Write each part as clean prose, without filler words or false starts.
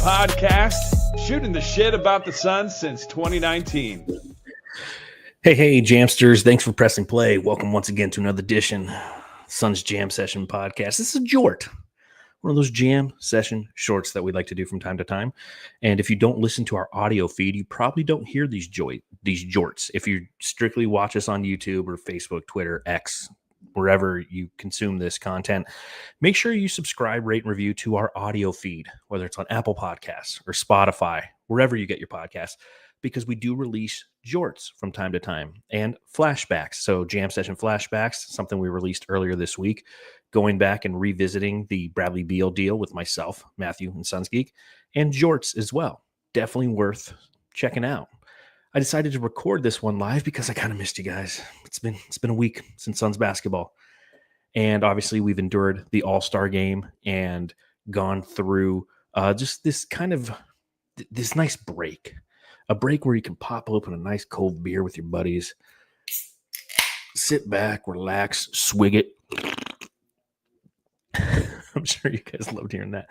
podcast, shooting the shit about the Suns since 2019. Hey, Jamsters. Thanks for pressing play. Welcome once again to another edition Suns Jam Session podcast. This is a jort, one of those jam session shorts that we like to do from time to time. And if you don't listen to our audio feed, you probably don't hear these jorts. If you strictly watch us on YouTube or Facebook, Twitter, X, wherever you consume this content, make sure you subscribe, rate, and review to our audio feed, whether it's on Apple Podcasts or Spotify, wherever you get your podcasts, because we do release jorts from time to time and flashbacks. So jam session flashbacks, something we released earlier this week, going back and revisiting the Bradley Beal deal with myself, Matthew, and Suns Geek, and jorts as well. Definitely worth checking out. I decided to record this one live because I kind of missed you guys. It's been a week since Suns basketball. And obviously we've endured the All-Star game and gone through just this kind of this nice break. A break where you can pop open a nice cold beer with your buddies, sit back, relax, swig it. I'm sure you guys loved hearing that.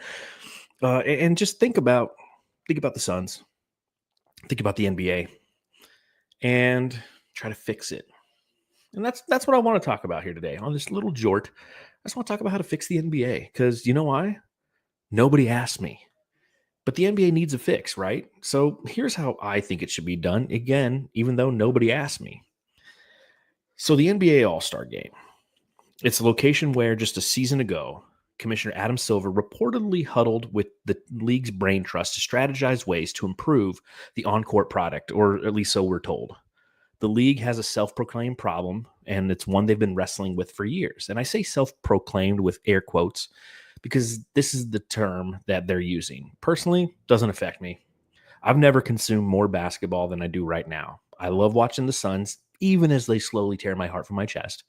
And just think about the Suns. Think about the NBA. And try to fix it. And that's what I want to talk about here today. On this little jort, I just want to talk about how to fix the NBA. Because you know why? Nobody asked me. But the NBA needs a fix, right? So here's how I think it should be done. Again, even though nobody asked me. So the NBA All-Star Game. It's a location where just a season ago, Commissioner Adam Silver reportedly huddled with the league's brain trust to strategize ways to improve the on-court product, or at least so we're told. The league has a self-proclaimed problem, and it's one they've been wrestling with for years. And I say self-proclaimed with air quotes because this is the term that they're using. Personally, doesn't affect me. I've never consumed more basketball than I do right now. I love watching the Suns, even as they slowly tear my heart from my chest.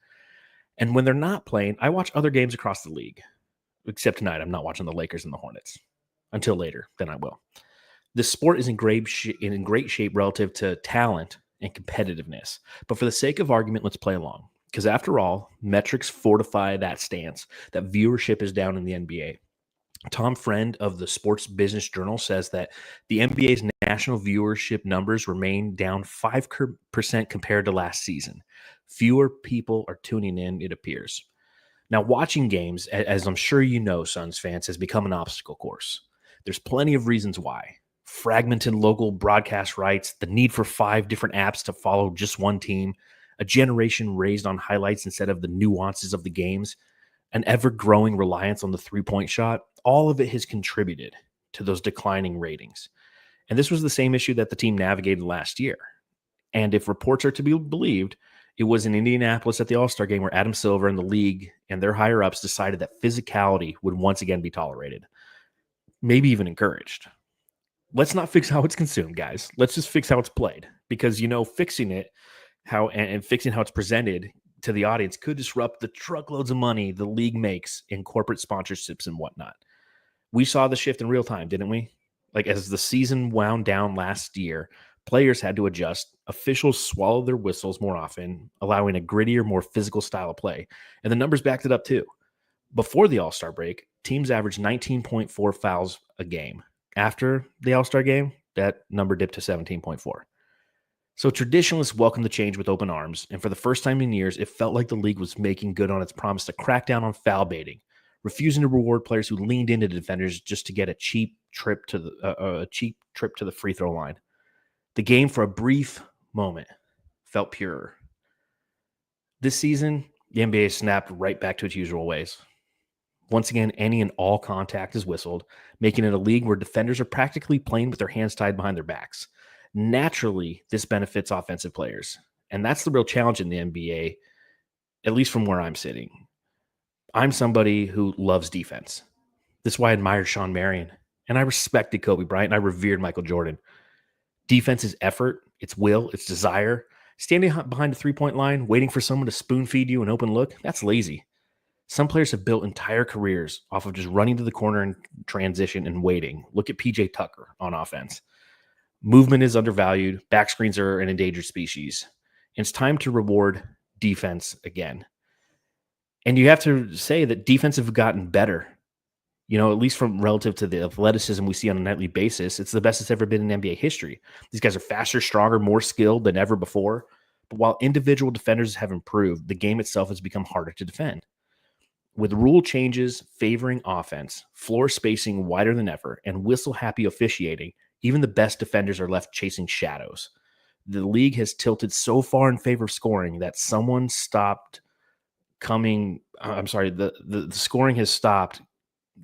And when they're not playing, I watch other games across the league. Except tonight, I'm not watching the Lakers and the Hornets. Until later, then I will. The sport is in great shape relative to talent and competitiveness. But for the sake of argument, let's play along. Because after all, metrics fortify that stance, that viewership is down in the NBA. Tom Friend of the Sports Business Journal says that the NBA's national viewership numbers remain down 5% compared to last season. Fewer people are tuning in, it appears. Now, watching games, as I'm sure you know, Suns fans, has become an obstacle course. There's plenty of reasons why. Fragmented local broadcast rights, the need for 5 different apps to follow just one team, a generation raised on highlights instead of the nuances of the games, an ever-growing reliance on the three-point shot, all of it has contributed to those declining ratings. And this was the same issue that the team navigated last year. And if reports are to be believed, it was in Indianapolis at the All-Star game where Adam Silver and the league and their higher-ups decided that physicality would once again be tolerated, maybe even encouraged. Let's not fix how it's consumed, guys. Let's just fix how it's played. Because, fixing it and fixing how it's presented to the audience could disrupt the truckloads of money the league makes in corporate sponsorships and whatnot. We saw the shift in real time, didn't we? Like, as the season wound down last year, players had to adjust. Officials swallowed their whistles more often, allowing a grittier, more physical style of play. And the numbers backed it up too. Before the All-Star break, teams averaged 19.4 fouls a game. After the All-Star game, that number dipped to 17.4. So traditionalists welcomed the change with open arms, and for the first time in years, it felt like the league was making good on its promise to crack down on foul baiting, refusing to reward players who leaned into defenders just to get a cheap trip to the free throw line. The game, for a brief moment, felt purer. This season, the NBA snapped right back to its usual ways. Once again, any and all contact is whistled, making it a league where defenders are practically playing with their hands tied behind their backs. Naturally, this benefits offensive players. And that's the real challenge in the NBA, at least from where I'm sitting. I'm somebody who loves defense. This is why I admired Shawn Marion. And I respected Kobe Bryant, and I revered Michael Jordan. Defense is effort, it's will, it's desire. Standing behind a three-point line, waiting for someone to spoon-feed you an open look, that's lazy. Some players have built entire careers off of just running to the corner and transition and waiting. Look at PJ Tucker on offense. Movement is undervalued. Back screens are an endangered species. And it's time to reward defense again. And you have to say that defense have gotten better At least from relative to the athleticism we see on a nightly basis, it's the best it's ever been in NBA history. These guys are faster, stronger, more skilled than ever before. But while individual defenders have improved, the game itself has become harder to defend. With rule changes favoring offense, floor spacing wider than ever, and whistle-happy officiating, even the best defenders are left chasing shadows. The league has tilted so far in favor of scoring that someone stopped coming. I'm sorry, the scoring has stopped.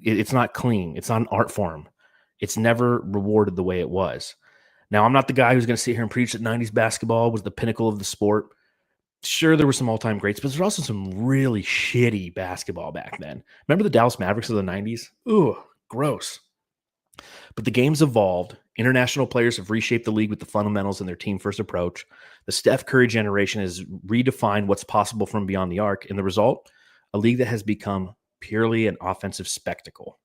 It's not clean. It's not an art form. It's never rewarded the way it was. Now, I'm not the guy who's going to sit here and preach that 90s basketball was the pinnacle of the sport. Sure, there were some all-time greats, but there's also some really shitty basketball back then. Remember the Dallas Mavericks of the 90s? Ooh, gross. But the game's evolved. International players have reshaped the league with the fundamentals and their team-first approach. The Steph Curry generation has redefined what's possible from beyond the arc. And the result, a league that has become purely an offensive spectacle.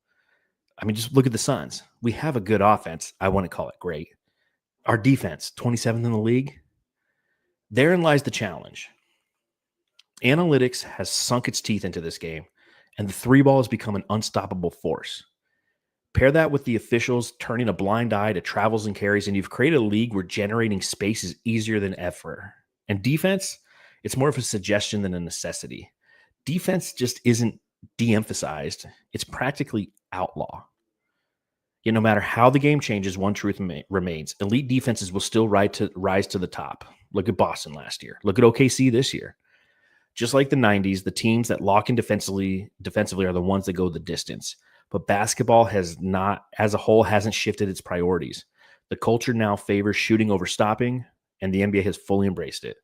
I mean, just look at the Suns. We have a good offense. I wouldn't call it great. Our defense, 27th in the league. Therein lies the challenge. Analytics has sunk its teeth into this game, and the three ball has become an unstoppable force. Pair that with the officials turning a blind eye to travels and carries, and you've created a league where generating space is easier than ever. And defense, it's more of a suggestion than a necessity. Defense just isn't de-emphasized. It's practically outlaw. Yet no matter how the game changes, one truth remains. Elite defenses will still rise to the top. Look at Boston last year. Look at OKC this year. Just like the 90s, the teams that lock in defensively are the ones that go the distance. But basketball has not, as a whole, hasn't shifted its priorities. The culture now favors shooting over stopping, and the NBA has fully embraced it.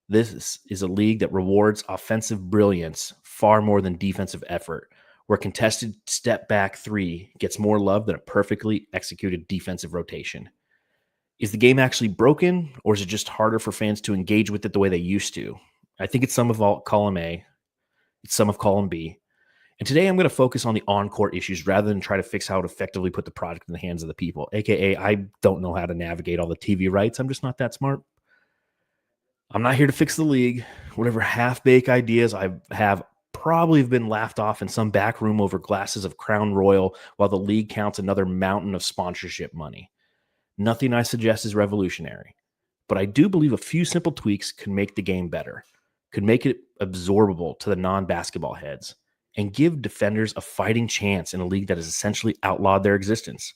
This is a league that rewards offensive brilliance far more than defensive effort, where contested step-back three gets more love than a perfectly executed defensive rotation. Is the game actually broken, or is it just harder for fans to engage with it the way they used to? I think it's some of column A. It's some of column B. And today I'm going to focus on the on-court issues rather than try to fix how to effectively put the product in the hands of the people, a.k.a. I don't know how to navigate all the TV rights. I'm just not that smart. I'm not here to fix the league. Whatever half-baked ideas I have probably have been laughed off in some back room over glasses of Crown Royal while the league counts another mountain of sponsorship money. Nothing I suggest is revolutionary, but I do believe a few simple tweaks could make the game better, could make it absorbable to the non-basketball heads, and give defenders a fighting chance in a league that has essentially outlawed their existence.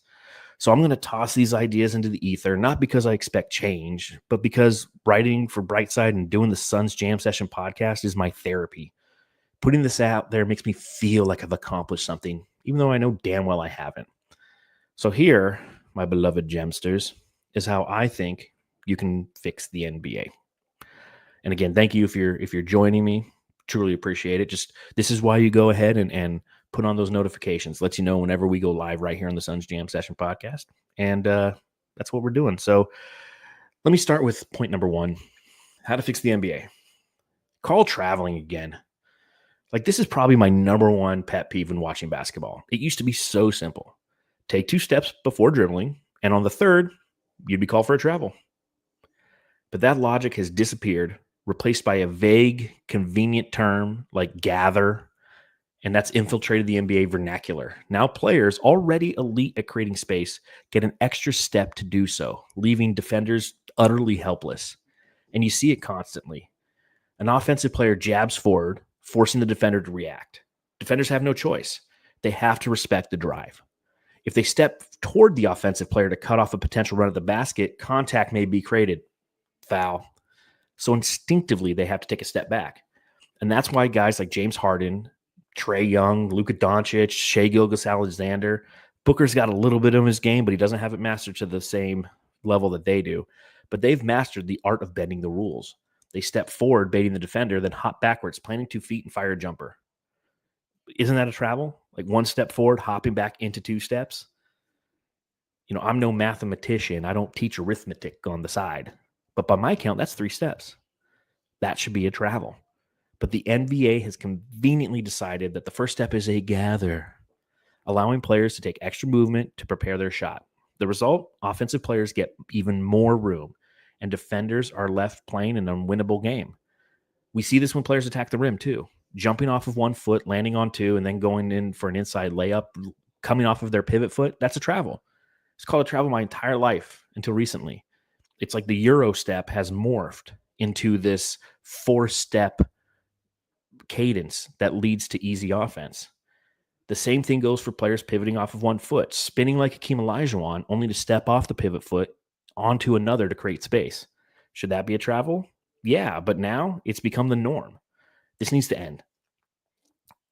So I'm going to toss these ideas into the ether, not because I expect change, but because writing for Brightside and doing the Suns Jam Session podcast is my therapy. Putting this out there makes me feel like I've accomplished something, even though I know damn well I haven't. So here, my beloved Gemsters, is how I think you can fix the NBA. And again, thank you if you're joining me. Truly appreciate it. Just this is why you go ahead and put on those notifications. Lets you know whenever we go live right here on the Suns Jam Session podcast. And that's what we're doing. So let me start with point number one: how to fix the NBA. Call traveling again. Like, this is probably my number one pet peeve when watching basketball. It used to be so simple. Take 2 steps before dribbling, and on the third, you'd be called for a travel. But that logic has disappeared, replaced by a vague, convenient term like gather, and that's infiltrated the NBA vernacular. Now players, already elite at creating space, get an extra step to do so, leaving defenders utterly helpless. And you see it constantly. An offensive player jabs forward, forcing the defender to react. Defenders have no choice. They have to respect the drive. If they step toward the offensive player to cut off a potential run at the basket, contact may be created. Foul. So instinctively, they have to take a step back. And that's why guys like James Harden, Trae Young, Luka Doncic, Shai Gilgeous-Alexander, Booker's got a little bit of his game, but he doesn't have it mastered to the same level that they do. But they've mastered the art of bending the rules. They step forward, baiting the defender, then hop backwards, planting 2 feet, and fire a jumper. Isn't that a travel? Like 1 step forward, hopping back into 2 steps? I'm no mathematician. I don't teach arithmetic on the side. But by my count, that's 3 steps. That should be a travel. But the NBA has conveniently decided that the first step is a gather, allowing players to take extra movement to prepare their shot. The result, offensive players get even more room, and defenders are left playing an unwinnable game. We see this when players attack the rim too, jumping off of 1 foot, landing on 2, and then going in for an inside layup coming off of their pivot foot, that's a travel. It's called a travel my entire life until recently. It's like the Euro step has morphed into this 4-step cadence that leads to easy offense. The same thing goes for players pivoting off of one foot, spinning like Hakeem Olajuwon, only to step off the pivot foot onto another to create space. Should that be a travel? Yeah, but now it's become the norm. This needs to end.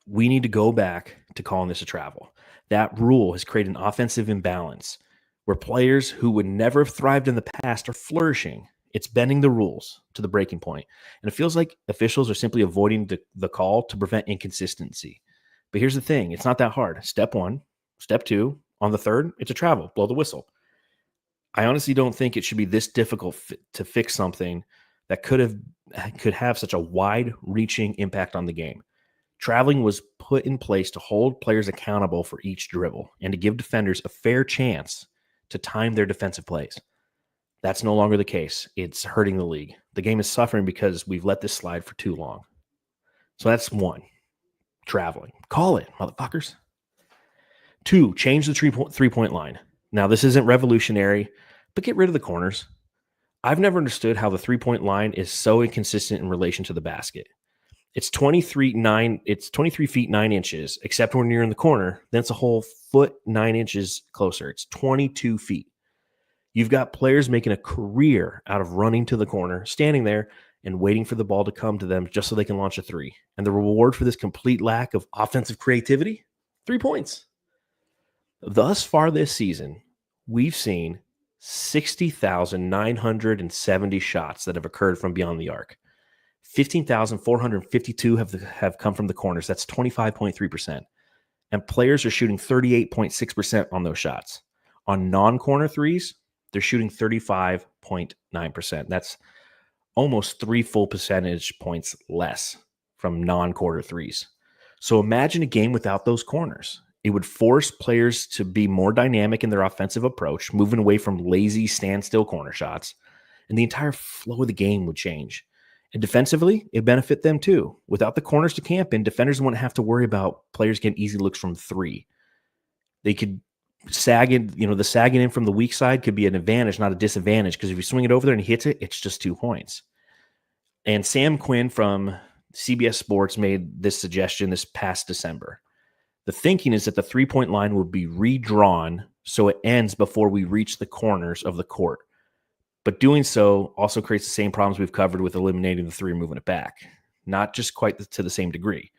We need to go back to calling this a travel. That rule has created an offensive imbalance where players who would never have thrived in the past are flourishing. It's bending the rules to the breaking point. And it feels like officials are simply avoiding the call to prevent inconsistency. But here's the thing. It's not that hard. Step 1, step 2, on the third, it's a travel. Blow the whistle. I honestly don't think it should be this difficult to fix something that could have such a wide-reaching impact on the game. Traveling was put in place to hold players accountable for each dribble and to give defenders a fair chance to time their defensive plays. That's no longer the case. It's hurting the league. The game is suffering because we've let this slide for too long. So that's 1. Traveling. Call it, motherfuckers. 2, change the three-point line. Now, this isn't revolutionary, but get rid of the corners. I've never understood how the three-point line is so inconsistent in relation to the basket. It's 23 feet 9 inches, except when you're in the corner, then it's a whole foot 9 inches closer. It's 22 feet. You've got players making a career out of running to the corner, standing there, and waiting for the ball to come to them just so they can launch a three. And the reward for this complete lack of offensive creativity? 3 points. Thus far this season, we've seen 60,970 shots that have occurred from beyond the arc. 15,452 have come from the corners. That's 25.3%. And players are shooting 38.6% on those shots. On non-corner threes, they're shooting 35.9%. That's almost 3 full percentage points less from non-quarter threes. So imagine a game without those corners. It would force players to be more dynamic in their offensive approach, moving away from lazy standstill corner shots, and the entire flow of the game would change. And defensively, it benefit them too. Without the corners to camp in, defenders wouldn't have to worry about players getting easy looks from 3. They could sag in, the sagging in from the weak side could be an advantage, not a disadvantage, because if you swing it over there and he hits it, it's just 2 points. And Sam Quinn from CBS Sports made this suggestion this past December. The thinking is that the 3-point line would be redrawn so it ends before we reach the corners of the court. But doing so also creates the same problems we've covered with eliminating the 3 and moving it back. Not just quite to the same degree.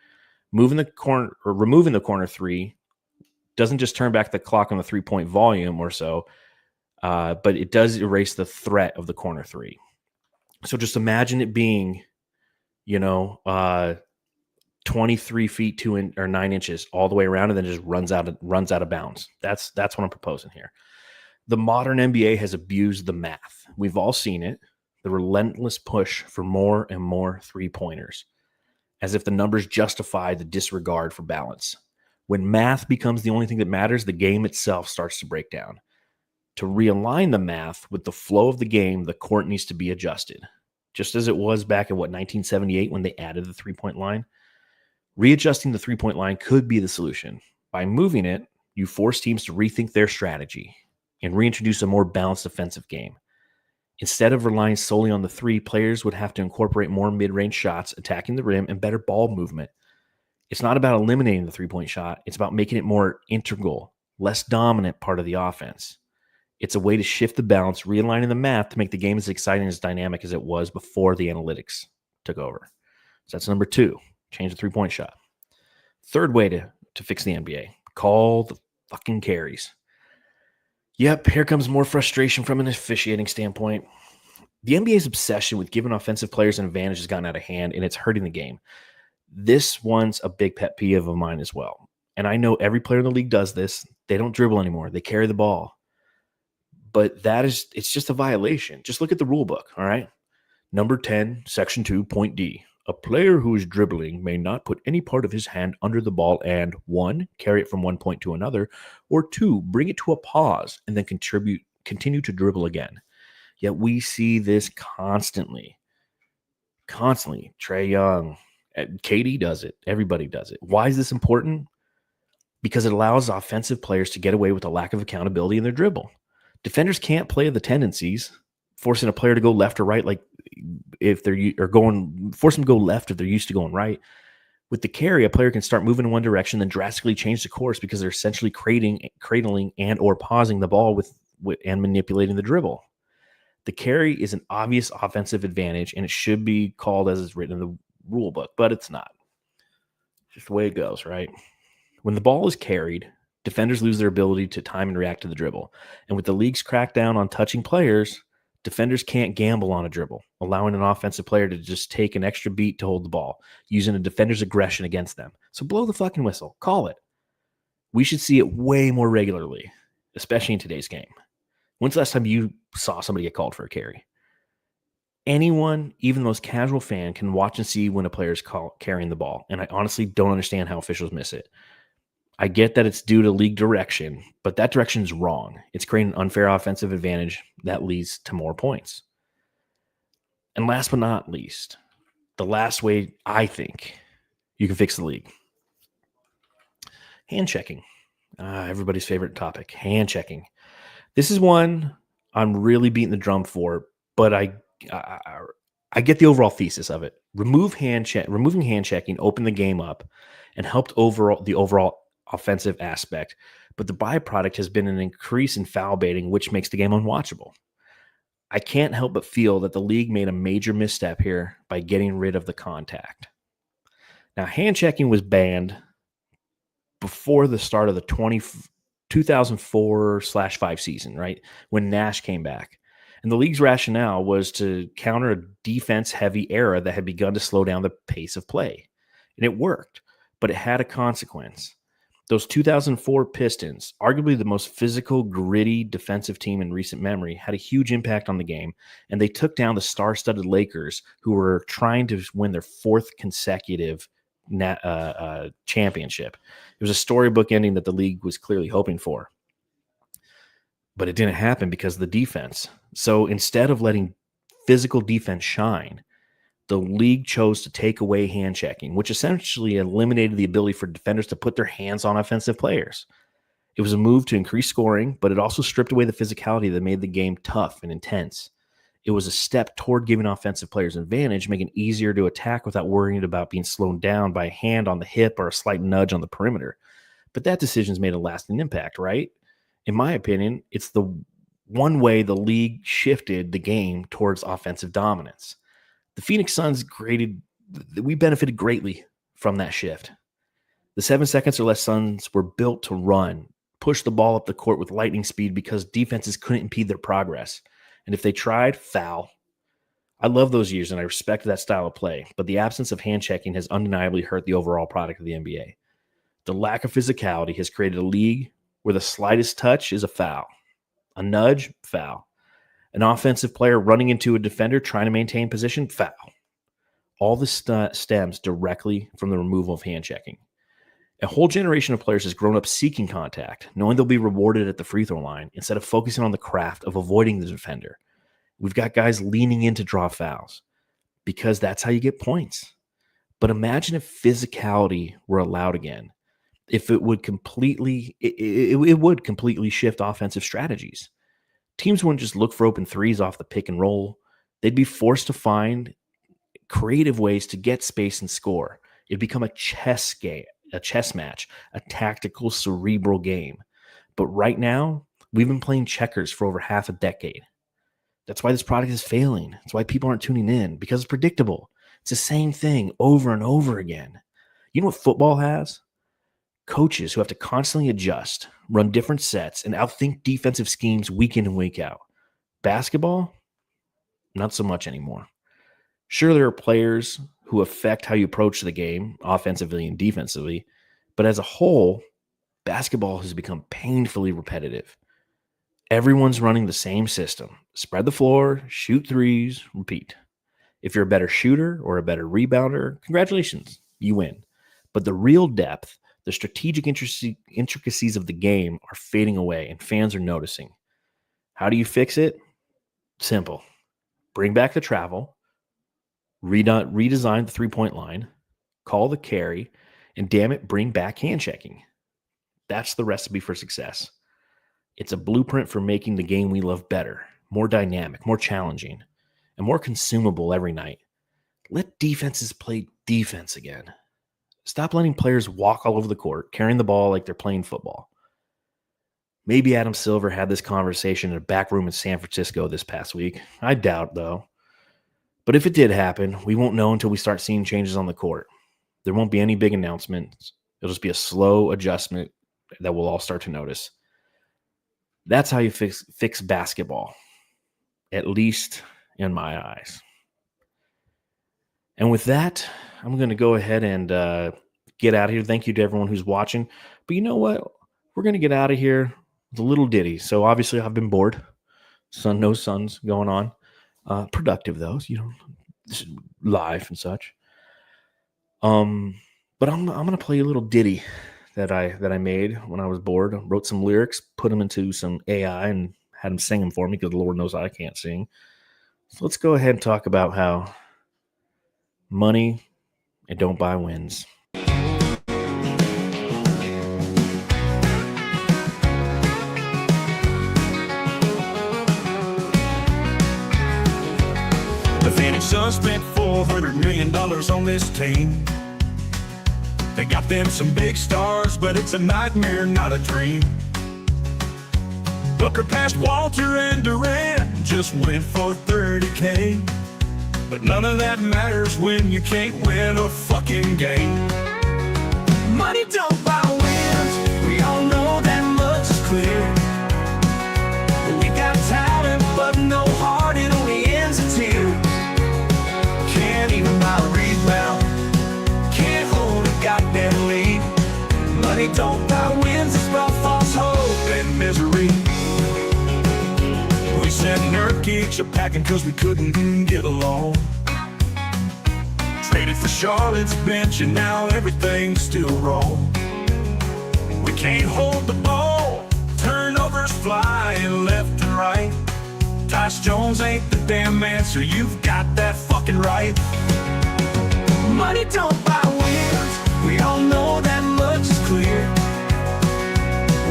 Moving the corner or removing the corner 3 doesn't just turn back the clock on the 3-point volume or so, but it does erase the threat of the corner 3. So just imagine it being, 23 feet 9 inches all the way around, and then just runs out of bounds. That's what I'm proposing here. The modern NBA has abused the math. We've all seen it. The relentless push for more and more 3-pointers, as if the numbers justify the disregard for balance. When math becomes the only thing that matters, the game itself starts to break down. To realign the math with the flow of the game, the court needs to be adjusted. Just as it was back in 1978 when they added the 3-point line. Readjusting the 3-point line could be the solution. By moving it, you force teams to rethink their strategy and reintroduce a more balanced offensive game. Instead of relying solely on the 3, players would have to incorporate more mid-range shots, attacking the rim, and better ball movement. It's not about eliminating the 3-point shot. It's about making it more integral, less dominant part of the offense. It's a way to shift the balance, realigning the math to make the game as exciting and as dynamic as it was before the analytics took over. So that's number 2. Change the 3-point shot. Third way to fix the NBA. Call the fucking carries. Yep, here comes more frustration from an officiating standpoint. The NBA's obsession with giving offensive players an advantage has gotten out of hand, and it's hurting the game. This one's a big pet peeve of mine as well. And I know every player in the league does this. They don't dribble anymore. They carry the ball. But it's just a violation. Just look at the rule book, all right? Number 10, Section 2, Point D. A player who is dribbling may not put any part of his hand under the ball and 1, carry it from one point to another, or 2, bring it to a pause and then continue to dribble again. Yet we see this constantly. Trae Young, KD does it. Everybody does it. Why is this important? because it allows offensive players to get away with a lack of accountability in their dribble. Defenders can't play the tendencies, forcing a player to go left or right, like if they're force them to go left if they're used to going right. With the carry, a player can start moving in one direction, then drastically change the course because they're essentially cradling and or pausing the ball with and manipulating the dribble. The carry is an obvious offensive advantage, and it should be called as it's written in the rule book, but it's not. Just the way it goes, right? When the ball is carried, defenders lose their ability to time and react to the dribble. And with the league's crackdown on touching players, defenders can't gamble on a dribble, allowing an offensive player to just take an extra beat to hold the ball, using a defender's aggression against them. So blow the fucking whistle. Call it. We should see it way more regularly, especially in today's game. When's the last time you saw somebody get called for a carry? Anyone, even the most casual fan, can watch and see when a player is carrying the ball. And I honestly don't understand how officials miss it. I get that it's due to league direction, but that direction is wrong. It's creating an unfair offensive advantage that leads to more points. And last but not least, the last way I think you can fix the league. Hand checking. Everybody's favorite topic, hand checking. This is one I'm really beating the drum for, but I get the overall thesis of it. Removing hand checking opened the game up and helped the overall offensive aspect, but the byproduct has been an increase in foul baiting, which makes the game unwatchable. I can't help but feel that the league made a major misstep here by getting rid of the contact. Now, hand checking was banned before the start of the 2004/5 season, right? When Nash came back. And the league's rationale was to counter a defense-heavy era that had begun to slow down the pace of play. And it worked, but it had a consequence. Those 2004 Pistons, arguably the most physical, gritty defensive team in recent memory, had a huge impact on the game, and they took down the star-studded Lakers, who were trying to win their fourth consecutive championship. It was a storybook ending that the league was clearly hoping for. But it didn't happen because of the defense. So instead of letting physical defense shine, the league chose to take away hand checking, which essentially eliminated the ability for defenders to put their hands on offensive players. It was a move to increase scoring, but it also stripped away the physicality that made the game tough and intense. It was a step toward giving offensive players an advantage, making it easier to attack without worrying about being slowed down by a hand on the hip or a slight nudge on the perimeter. But that decision's made a lasting impact, right? In my opinion, it's the one way the league shifted the game towards offensive dominance. The Phoenix Suns we benefited greatly from that shift. The 7 seconds or less Suns were built to run, push the ball up the court with lightning speed because defenses couldn't impede their progress. And if they tried, foul. I love those years and I respect that style of play, but the absence of hand checking has undeniably hurt the overall product of the NBA. The lack of physicality has created a league where the slightest touch is a foul. A nudge, foul. An offensive player running into a defender trying to maintain position, foul. All this stems directly from the removal of hand checking. A whole generation of players has grown up seeking contact, knowing they'll be rewarded at the free throw line instead of focusing on the craft of avoiding the defender. We've got guys leaning in to draw fouls because that's how you get points. But imagine if physicality were allowed again. If it would completely shift offensive strategies. Teams wouldn't just look for open threes off the pick and roll. They'd be forced to find creative ways to get space and score. It'd become a chess game, a chess match, a tactical, cerebral game. But right now, we've been playing checkers for over half a decade. That's why this product is failing. That's why people aren't tuning in, because it's predictable. It's the same thing over and over again. You know what football has? Coaches who have to constantly adjust, run different sets, and outthink defensive schemes week in and week out. Basketball, not so much anymore. Sure, there are players who affect how you approach the game, offensively and defensively, but as a whole, basketball has become painfully repetitive. Everyone's running the same system. Spread the floor, shoot threes, repeat. If you're a better shooter or a better rebounder, congratulations, you win. But the real depth, the strategic intricacies of the game are fading away, and fans are noticing. How do you fix it? Simple. Bring back the travel, redesign the three-point line, call the carry, and damn it, bring back hand checking. That's the recipe for success. It's a blueprint for making the game we love better, more dynamic, more challenging, and more consumable every night. Let defenses play defense again. Stop letting players walk all over the court, carrying the ball like they're playing football. Maybe Adam Silver had this conversation in a back room in San Francisco this past week. I doubt, though. But if it did happen, we won't know until we start seeing changes on the court. There won't be any big announcements. It'll just be a slow adjustment that we'll all start to notice. That's how you fix basketball, at least in my eyes. And with that, I'm going to go ahead and get out of here. Thank you to everyone who's watching. But you know what? We're going to get out of here with a little ditty. So obviously I've been bored. No Suns going on. Productive though, this is live and such. But I'm gonna play a little ditty that I made when I was bored. Wrote some lyrics, put them into some AI, and had them sing them for me because Lord knows I can't sing. So let's go ahead and talk about how money it don't buy wins. The Phoenix Suns spent $400 million on this team. They got them some big stars, but it's a nightmare, not a dream. Booker passed Walter and Durant, just went for 30K. But none of that matters when you can't win a fucking game. Money don't buy wins, we all know that much is clear. We got talent, but no heart, it only ends in tears. Can't even buy a rebound, can't hold a goddamn lead. Money don't buy wins, it's about false hope and misery. We sent Nurkic a packing cause we couldn't get along. Traded for Charlotte's bench and now everything's still wrong. We can't hold the ball, turnovers flying left and right. Tyus Jones ain't the damn answer, you've got that fucking right. Money don't buy wins, we all know that much is clear.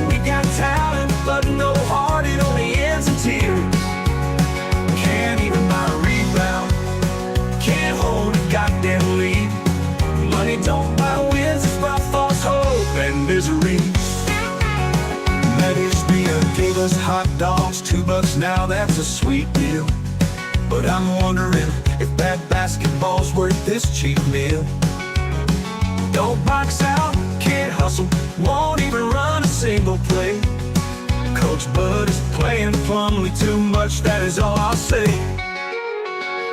We got talent, but no heart, it only ends in tears. Can't even buy a rebound, can't hold a goddamn lead. Money don't buy wins, it's about false hope and misery. That ESPN gave us hot dogs, $2 now, that's a sweet deal. But I'm wondering if that basketball's worth this cheap meal. Don't box out, can't hustle, won't even run a single play. Coach Bud is playing plumly too much, that is all I'll say.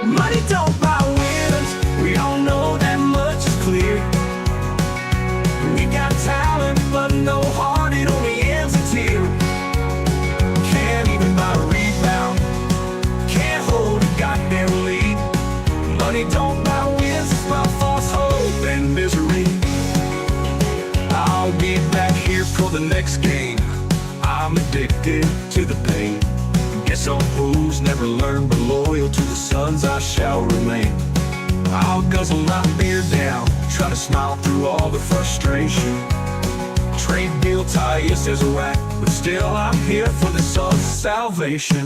Money don't buy wins, we all know that much is clear. We got talent, but no heart, it only ends in tears. Can't even buy a rebound, can't hold a goddamn lead. Money don't buy wins, it's about false hope and misery. I'll be back here for the next game, I'm addicted to the pain. Guess some fools never learn, but loyal to the Suns I shall remain. I'll guzzle my beer down, try to smile through all the frustration. Trade deal Tyus as a whack, but still I'm here for the Suns' salvation.